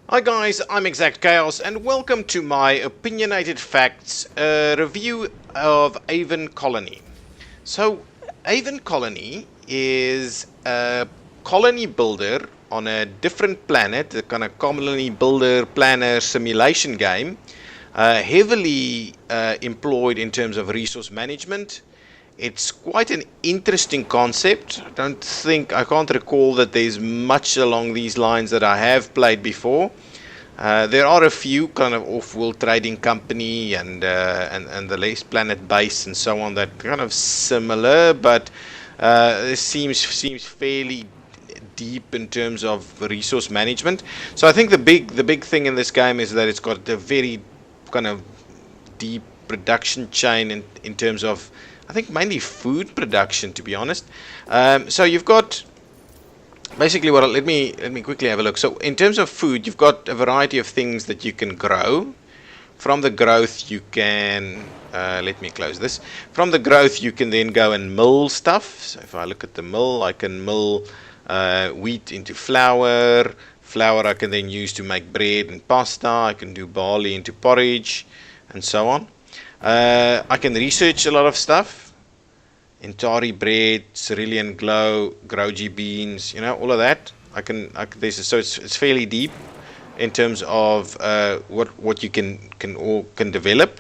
Hi guys, I'm Exactchaos and welcome to my Opinionated Facts review of Aven Colony. So, Aven Colony is a colony builder on a different planet, a kind of colony builder planner simulation game, heavily employed in terms of resource management. It's quite an interesting concept. I can't recall that there's much along these lines that I have played before. There are a few kind of off-world trading company and the less planet base and so on that kind of similar, but it seems fairly deep in terms of resource management. So I think the big thing in this game is that it's got a very kind of deep production chain in terms of, I think, mainly food production, to be honest. So you've got basically let me quickly have a look. So in terms of food, you've got a variety of things that you can grow. From the growth you can let me close this. From the growth you can then go and mill stuff. So if I look at the mill, I can mill wheat into flour. Flour I can then use to make bread and pasta. I can do barley into porridge and so on. I can research a lot of stuff. Intari bread, cerulean glow, groji beans, all of that. So it's fairly deep in terms of what you can develop,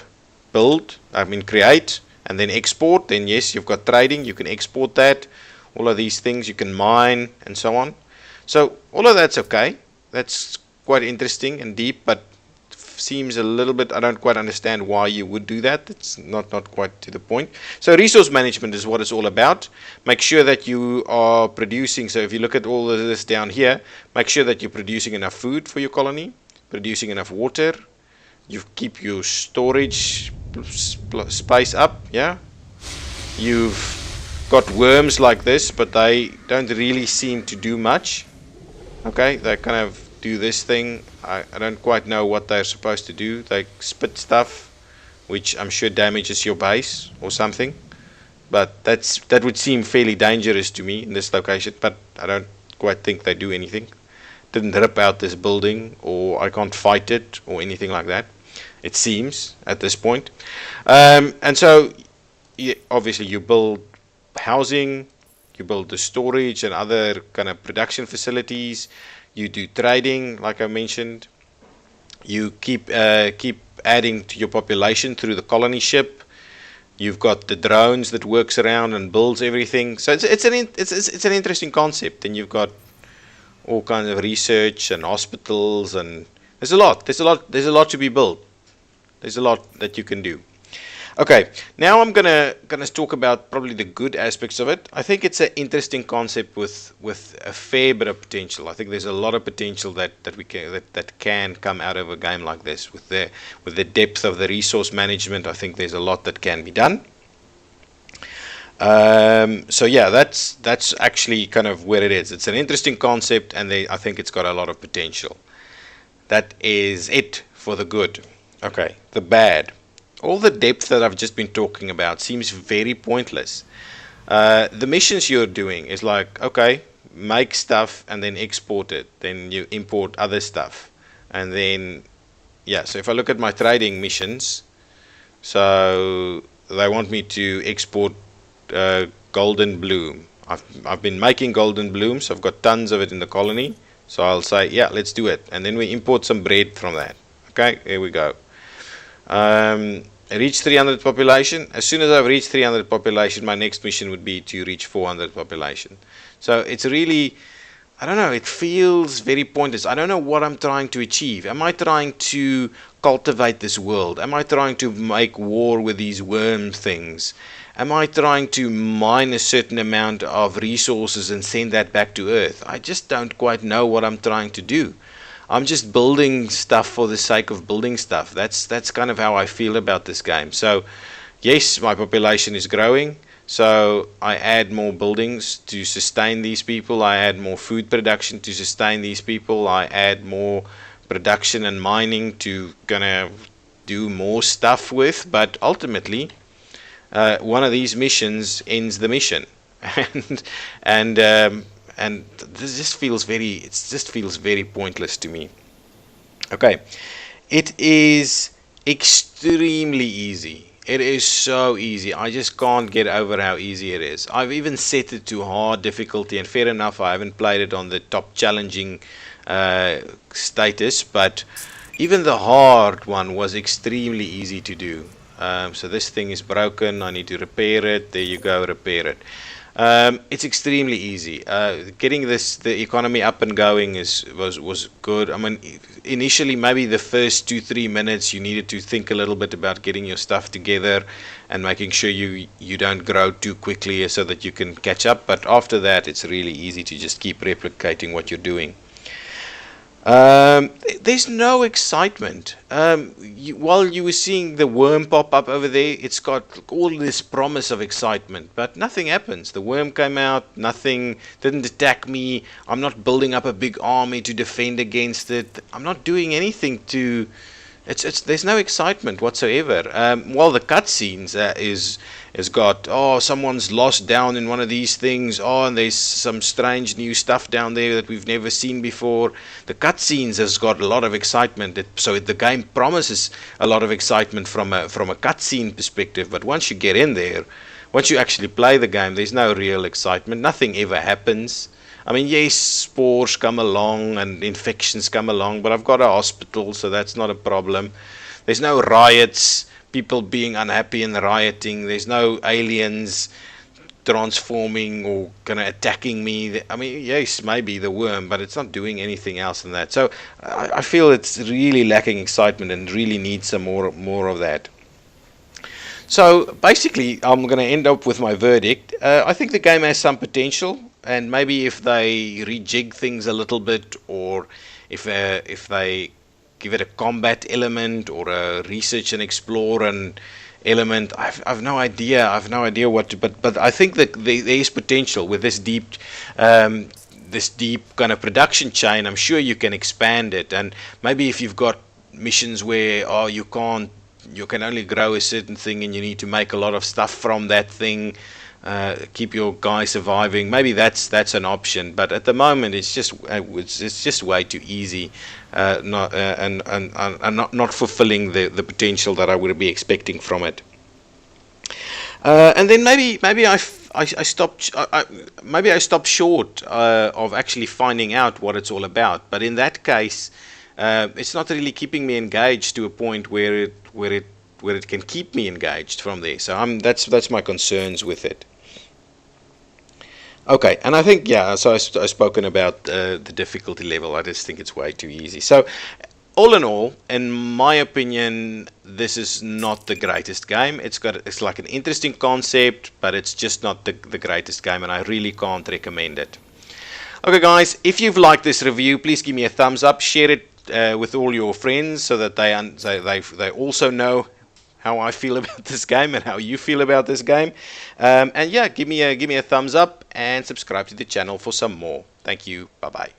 build, create, and then export. Then yes, you've got trading. You can export that. All of these things you can mine and so on. So all of that's okay. That's quite interesting and deep, but seems a little bit, I don't quite understand why you would do that. It's not quite to the point. So resource management is what it's all about. Make sure that you are producing. So if you look at all of this down here, make sure that you're producing enough food for your colony, producing enough water. You keep your storage space up. Yeah. You've got worms like this, but they don't really seem to do much. Okay, they kind of do this thing. I don't quite know what they're supposed to do. They spit stuff, which I'm sure damages your base or something. But that would seem fairly dangerous to me in this location. But I don't quite think they do anything. Didn't rip out this building, or I can't fight it, or anything like that. It seems at this point. And so, obviously, you build housing, you build the storage and other kind of production facilities. You do trading, like I mentioned. You keep adding to your population through the colony ship. You've got the drones that works around and builds everything. So it's an interesting concept. And you've got all kinds of research and hospitals, and there's a lot to be built. There's a lot that you can do. Okay, now I'm gonna talk about probably the good aspects of it. I think it's an interesting concept with a fair bit of potential. I think there's a lot of potential that can come out of a game like this with the depth of the resource management. I think there's a lot that can be done. So yeah, that's actually kind of where it is. It's an interesting concept, and I think it's got a lot of potential. That is it for the good. Okay, the bad. All the depth that I've just been talking about seems very pointless. The missions you're doing is like, okay, make stuff and then export it. Then you import other stuff. And then, yeah, so if I look at my trading missions, so they want me to export golden bloom. I've been making golden bloom, so I've got tons of it in the colony. So I'll say, yeah, let's do it. And then we import some bread from that. Okay, here we go. Reach 300 population. As soon as I've reached 300 population, my next mission would be to reach 400 population. So it's really, I don't know, it feels very pointless. I don't know what I'm trying to achieve. Am I trying to cultivate this world? Am I trying to make war with these worm things? Am I trying to mine a certain amount of resources and send that back to Earth? I just don't quite know what I'm trying to do. I'm just building stuff for the sake of building stuff. That's kind of how I feel about this game. So, yes, my population is growing. So I add more buildings to sustain these people. I add more food production to sustain these people. I add more production and mining to gonna do more stuff with. But ultimately, one of these missions ends the mission, and this just feels very pointless to me. Okay, it is extremely easy. It is so easy. I just can't get over how easy it is. I've even set it to hard difficulty, and fair enough, I haven't played it on the top challenging uh, status, but even the hard one was extremely easy to do. So this thing is broken. I need to repair it. There you go, repair it. It's extremely easy. Getting the economy up and going was good. I mean, initially maybe the first 2-3 minutes you needed to think a little bit about getting your stuff together and making sure you don't grow too quickly so that you can catch up. But after that, it's really easy to just keep replicating what you're doing. There's no excitement. While you were seeing the worm pop up over there, it's got all this promise of excitement, but nothing happens. The worm came out, nothing, didn't attack me. I'm not building up a big army to defend against it. I'm not doing anything to. There's no excitement whatsoever. While the cutscenes is got, oh, someone's lost down in one of these things, oh, and there's some strange new stuff down there that we've never seen before. The cutscenes has got a lot of excitement, the game promises a lot of excitement from a cutscene perspective. But once you get in there, once you actually play the game, there's no real excitement. Nothing ever happens. I mean, yes, spores come along and infections come along, but I've got a hospital, so that's not a problem. There's no riots, people being unhappy and rioting. There's no aliens transforming or kind of attacking me. I mean, yes, maybe the worm, but it's not doing anything else than that. So I feel it's really lacking excitement and really needs some more of that. So basically, I'm going to end up with my verdict. I think the game has some potential, and maybe if they rejig things a little bit, or if they give it a combat element or a research and explore and element, I've no idea. I've no idea what to. But I think that there is potential with this deep kind of production chain. I'm sure you can expand it, and maybe if you've got missions where you can only grow a certain thing and you need to make a lot of stuff from that thing, keep your guy surviving. Maybe that's an option, but at the moment it's just way too easy, not fulfilling the potential that I would be expecting from it. And then maybe I stopped maybe I stopped short of actually finding out what it's all about. But in that case, it's not really keeping me engaged to a point where it can keep me engaged from there. So that's my concerns with it. Okay, and I think, yeah, so I've spoken about the difficulty level. I just think it's way too easy. So all in all, in my opinion, this is not the greatest game. It's like an interesting concept, but it's just not the greatest game, and I really can't recommend it. Okay, guys, if you've liked this review, please give me a thumbs up, share it with all your friends so that they also know how I feel about this game and how you feel about this game. And yeah, give me a thumbs up and subscribe to the channel for some more. Thank you. Bye bye.